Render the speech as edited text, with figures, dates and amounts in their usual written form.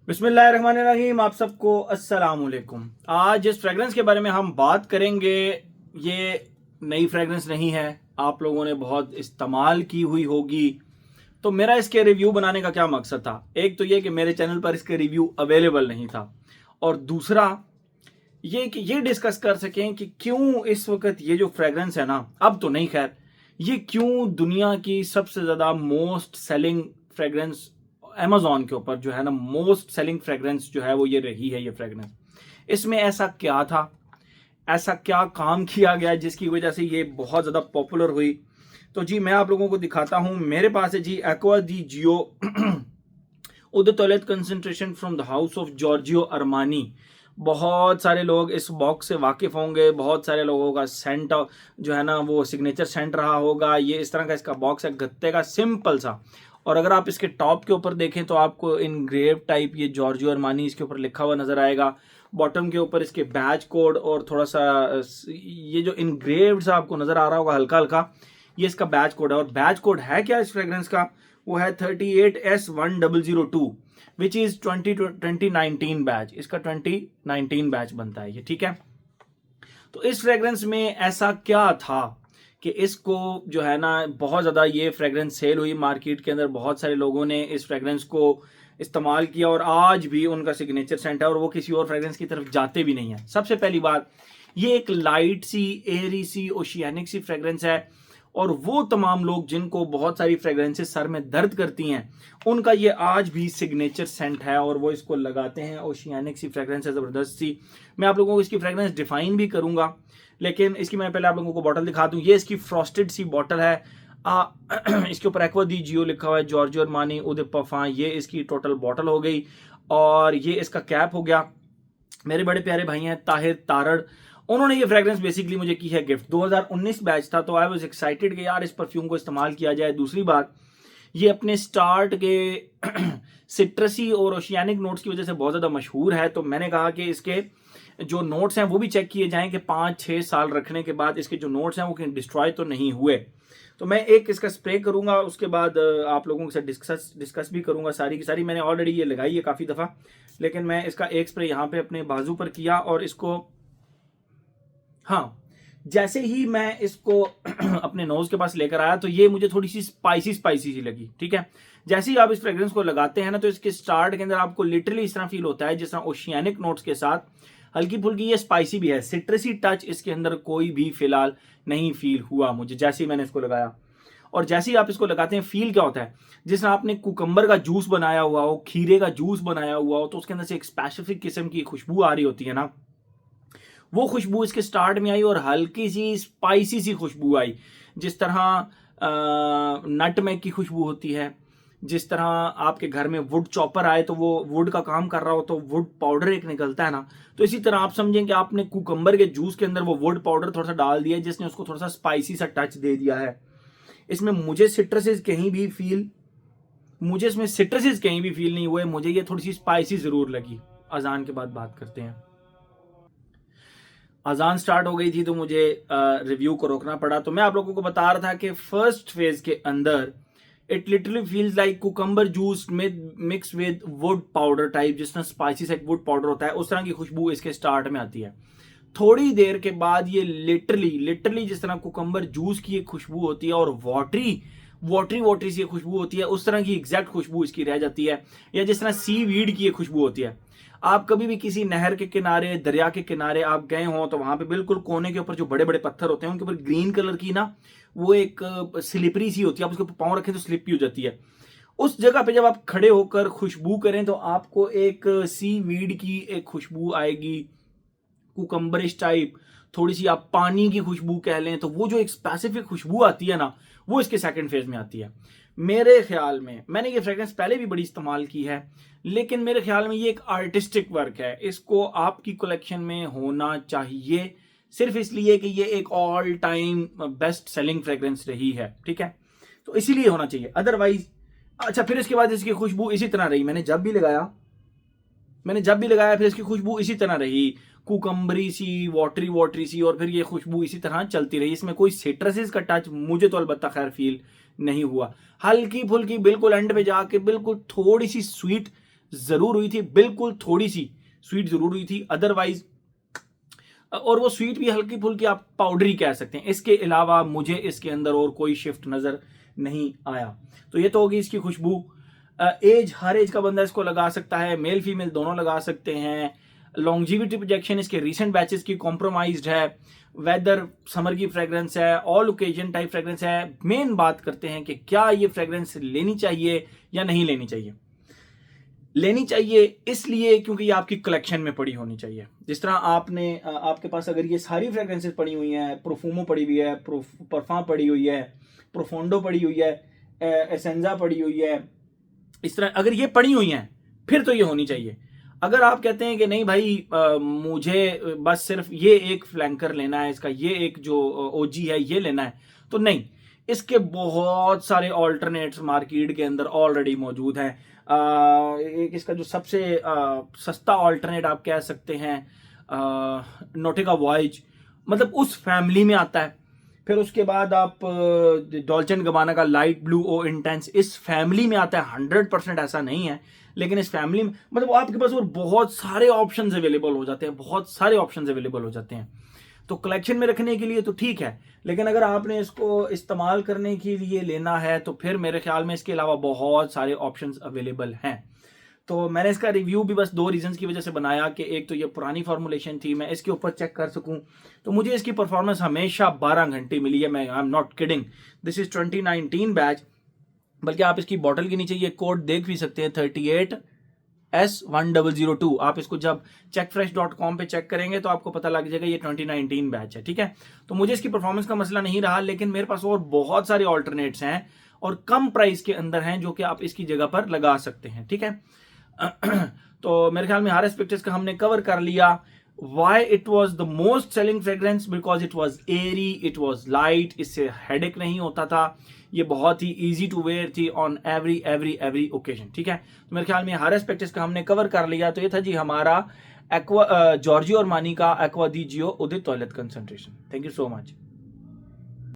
बिस्मिल्लाहिर्रहमानिर्रहीम। आप सबको अस्सलाम वालेकुम। आज जिस फ्रेगरेंस के बारे में हम बात करेंगे ये नई फ्रेगरेंस नहीं है, आप लोगों ने बहुत इस्तेमाल की हुई होगी। तो मेरा इसके रिव्यू बनाने का क्या मकसद था? एक तो ये कि मेरे चैनल पर इसके रिव्यू अवेलेबल नहीं था, और दूसरा ये कि ये डिस्कस कर सकें कि क्यों इस वक्त ये जो फ्रेगरेंस है ना, अब तो नहीं खैर, ये क्यों दुनिया की सबसे ज़्यादा मोस्ट सेलिंग फ्रेगरेंस अमेजोन के ऊपर जो है ना, मोस्ट सेलिंग फ्रेगरेंस जो है वो ये रही है। ये फ्रेगरेंस, इसमें ऐसा क्या था, ऐसा क्या काम किया गया जिसकी वजह से ये बहुत ज़्यादा पॉपुलर हुई? तो जी मैं आप लोगों को दिखाता हूँ। मेरे पास है जी aqua di Gio eau de toilette concentration from the house of Giorgio Armani. बहुत सारे लोग इस बॉक्स से वाकिफ होंगे, बहुत सारे लोगों का सेंट जो है ना वो सिग्नेचर सेंट रहा होगा। ये इस तरह का इसका बॉक्स है, गत्ते का, सिंपल सा। और अगर आप इसके टॉप के ऊपर देखें तो आपको इनग्रेव टाइप ये जॉर्जियो अरमानी इसके ऊपर लिखा हुआ नजर आएगा। बॉटम के ऊपर इसके बैच कोड और थोड़ा सा ये जो इनग्रेव्ड सा आपको नजर आ रहा होगा हल्का हल्का, ये इसका बैच कोड है। और बैच कोड है क्या इस फ्रेग्रेंस का? वो है 38S1002, विच इज 2019 बैच। इसका 2019 बैच बनता है ये, ठीक है। तो इस फ्रेग्रेंस में ऐसा क्या था कि इसको जो है ना बहुत ज़्यादा ये फ्रेग्रेंस सेल हुई मार्केट के अंदर, बहुत सारे लोगों ने इस फ्रेग्रेंस को इस्तेमाल किया और आज भी उनका सिग्नेचर सेंट है और वो किसी और फ्रेग्रेंस की तरफ जाते भी नहीं है। सबसे पहली बात, ये एक लाइट सी, एरी सी, ओशियानिक सी फ्रेग्रेंस है, और वो तमाम लोग जिनको बहुत सारी फ्रेग्रेंसेस सर में दर्द करती हैं उनका ये आज भी सिग्नेचर सेंट है और वो इसको लगाते हैं। ओशियानिक सी फ्रेग्रेंस है, ज़बरदस्त सी। मैं आप लोगों को इसकी फ्रेग्रेंस डिफाइन भी करूंगा, लेकिन इसकी मैं पहले आप लोगों को बॉटल दिखा दूं। ये इसकी फ्रॉस्टेड सी बॉटल है। इसके ऊपर एक्वा दी जियो लिखा हुआ है, जॉर्जियो अरमानी उद पफा। ये इसकी टोटल बॉटल हो गई, और ये इसका कैप हो गया। मेरे बड़े प्यारे भाई हैं ताहिर तारड़, उन्होंने ये फ्रेग्रेंस बेसिकली मुझे की है गिफ्ट। 2019 बैच था, तो आई वाज एक्साइटेड कि यार इस परफ्यूम को इस्तेमाल किया जाए। दूसरी बात, ये अपने स्टार्ट के सिट्रसी और ओशियानिक नोट्स की वजह से बहुत ज़्यादा मशहूर है। तो मैंने कहा कि इसके जो नोट्स हैं वो भी चेक किए जाएं कि 5-6 साल रखने के बाद इसके जो नोट्स हैं वो कहीं डिस्ट्रॉय तो नहीं हुए। तो मैं एक इसका स्प्रे करूंगा, उसके बाद आप लोगों के साथ डिस्कस भी करूंगा। सारी की सारी मैंने ऑलरेडी ये लगाई है काफ़ी दफ़ा, लेकिन मैं इसका एक स्प्रे यहाँ पे अपने बाजू पर किया और इसको, हाँ, जैसे ही मैं इसको अपने नोज के पास लेकर आया तो ये मुझे थोड़ी सी स्पाइसी स्पाइसी सी लगी, ठीक है। जैसे ही आप इस फ्रेग्रेंस को लगाते हैं ना, तो इसके स्टार्ट के अंदर आपको लिटरली इस तरह फील होता है जिस तरह ओशियानिक नोट्स के साथ हल्की फुल्की ये स्पाइसी भी है। सिट्रसी टच इसके अंदर कोई भी फिलहाल नहीं फील हुआ मुझे जैसे ही मैंने इसको लगाया। और जैसे ही आप इसको लगाते हैं फील क्या होता है, जिस तरह आपने कुकम्बर का जूस बनाया हुआ हो, खीरे का जूस बनाया हुआ हो, तो उसके अंदर से एक स्पेसिफिक किस्म की खुशबू आ रही होती है ना, वो खुशबू इसके स्टार्ट में आई और हल्की सी स्पाइसी सी खुशबू आई। जिस तरह नटमेग की खुशबू होती है, जिस तरह आपके घर में वुड चॉपर आए तो वो वुड का काम कर रहा हो तो वुड पाउडर एक निकलता है ना, तो इसी तरह आप समझें कि आपने कुकम्बर के जूस के अंदर वो वुड पाउडर थोड़ा सा डाल दिया जिसने उसको थोड़ा सा स्पाइसी सा टच दे दिया है। इसमें मुझे सिट्रसेस कहीं भी फील नहीं हुए। मुझे ये थोड़ी सी स्पाइसी जरूर लगी। अजान के बाद बात करते हैं। अजान स्टार्ट हो गई थी तो मुझे रिव्यू को रोकना पड़ा। तो मैं आप लोगों को बता रहा था कि फर्स्ट फेज के अंदर it literally feels like cucumber juice mix with would powder type, जिस तरह स्पाइसी से वुड पाउडर होता है उस तरह की खुशबू इसके स्टार्ट में आती है। थोड़ी देर के बाद ये लिटरली जिस तरह कुकम्बर जूस की एक खुशबू होती है और वाटरी सी खुशबू होती है, उस तरह की एग्जैक्ट खुशबू इसकी रह जाती है। या जिस तरह सी वीड की एक खुशबू होती है। आप कभी भी किसी नहर के किनारे, दरिया के किनारे आप गए हो तो वहां पे बिल्कुल कोने के ऊपर जो बड़े बड़े पत्थर होते हैं उनके ऊपर ग्रीन कलर की ना वो एक स्लिपरी सी होती है, आप उसके ऊपर पाँव रखें तो स्लिप भी हो जाती है। उस जगह पे जब आप खड़े होकर खुशबू करें तो आपको एक सी वीड की एक खुशबू आएगी, कुकम्बरिश टाइप, थोड़ी सी आप पानी की खुशबू कह लें। तो वो जो एक स्पेसिफिक खुशबू आती है ना, वो इसके सेकंड फेज में आती है। मेरे ख्याल में, मैंने ये फ्रेग्रेंस पहले भी बड़ी इस्तेमाल की है, लेकिन मेरे ख्याल में ये एक आर्टिस्टिक वर्क है। इसको आपकी कलेक्शन में होना चाहिए, सिर्फ इसलिए कि ये एक all time best selling fragrance रही है, ठीक है, तो इसीलिए होना चाहिए। अदरवाइज अच्छा, फिर इसके बाद इसकी खुशबू इसी तरह रही। मैंने जब भी लगाया फिर इसकी खुशबू इसी तरह रही, कुकम्बरी सी, वाटरी सी, और फिर ये खुशबू इसी तरह चलती रही। इसमें कोई सिट्रसेस का टच मुझे तो अलबत्ता खैर फील नहीं हुआ। हल्की फुल्की बिल्कुल एंड पे जाके बिल्कुल थोड़ी सी स्वीट जरूर हुई थी, बिल्कुल थोड़ी सी स्वीट जरूर हुई थी, अदरवाइज और वो स्वीट भी हल्की फुल्की आप पाउडरी कह सकते हैं। इसके अलावा मुझे इसके अंदर और कोई शिफ्ट नजर नहीं आया। तो ये तो होगी इसकी खुशबू। एज, हर एज का बंदा इसको लगा सकता है, मेल फीमेल दोनों लगा सकते हैं। लॉन्जिविटी प्रोजेक्शन इसके रिसेंट बैचेस की कॉम्प्रोमाइज्ड है। वेदर समर की फ्रेग्रेंस है, ऑल ओकेजन टाइप फ्रेग्रेंस है। मेन बात करते हैं कि क्या ये फ्रेग्रेंस लेनी चाहिए या नहीं लेनी चाहिए। लेनी चाहिए इसलिए क्योंकि ये आपकी कलेक्शन में पड़ी होनी चाहिए। जिस तरह आपके पास अगर ये सारी फ्रेग्रेंसेस पड़ी हुई हैं, प्रोफूमो पड़ी हुई है, परफा पड़ी हुई है, प्रोफोंडो पड़ी हुई है, एसेंजा पड़ी हुई है, इस तरह अगर ये पड़ी हुई हैं फिर तो ये होनी चाहिए। अगर आप कहते हैं कि नहीं भाई मुझे बस सिर्फ ये एक फ्लैंकर लेना है, इसका ये एक जो ओजी है ये लेना है, तो नहीं, इसके बहुत सारे ऑल्टरनेट्स मार्केट के अंदर ऑलरेडी मौजूद हैं। एक इसका जो सबसे सस्ता ऑल्टरनेट आप कह सकते हैं नोटिका वॉयज, मतलब उस फैमिली में आता है। फिर उसके बाद आप डॉल्चे एंड गबाना का लाइट ब्लू ओ इंटेंस इस फैमिली में आता है। 100% ऐसा नहीं है, लेकिन इस फैमिली में मतलब आपके पास और बहुत सारे ऑप्शंस अवेलेबल हो जाते हैं, बहुत सारे ऑप्शंस अवेलेबल हो जाते हैं। तो कलेक्शन में रखने के लिए तो ठीक है, लेकिन अगर आपने इसको इस्तेमाल करने के लिए लेना है तो फिर मेरे ख्याल में इसके अलावा बहुत सारे ऑप्शंस अवेलेबल हैं। तो मैंने इसका रिव्यू भी बस 2 रीजंस की वजह से बनाया कि एक तो ये पुरानी फॉर्मुलेशन थी, मैं इसके ऊपर चेक कर सकूं। तो मुझे इसकी परफॉर्मेंस हमेशा 12 घंटे मिली है। मैं I am not kidding, this is 2019 batch. बल्कि आप इसकी बॉटल के नीचे ये कोड देख भी सकते हैं 38S1002। आप इसको जब checkfresh.com पे चेक करेंगे तो आपको पता लग जाएगा ये 2019 बैच है, ठीक है। तो मुझे इसकी परफॉर्मेंस का मसला नहीं रहा, लेकिन मेरे पास और बहुत सारे ऑल्टरनेट्स हैं और कम प्राइस के अंदर हैं जो कि आप इसकी जगह पर लगा सकते हैं, ठीक है। तो मेरे ख्याल में हर एस्पेक्ट इसका हमने कवर कर लिया। Why it was the most selling fragrance? Because it was airy, it was light, इससे हेडेक नहीं होता था, ये बहुत ही इजी टू वेयर थी ऑन एवरी ओकेजन, ठीक है। तो मेरे ख्याल में हर एस्पेक्ट इसका हमने कवर कर लिया। तो ये था जी हमारा एक्वा जॉर्जियो अरमानी का aqua di Jio Udit toilet concentration. Thank you so much.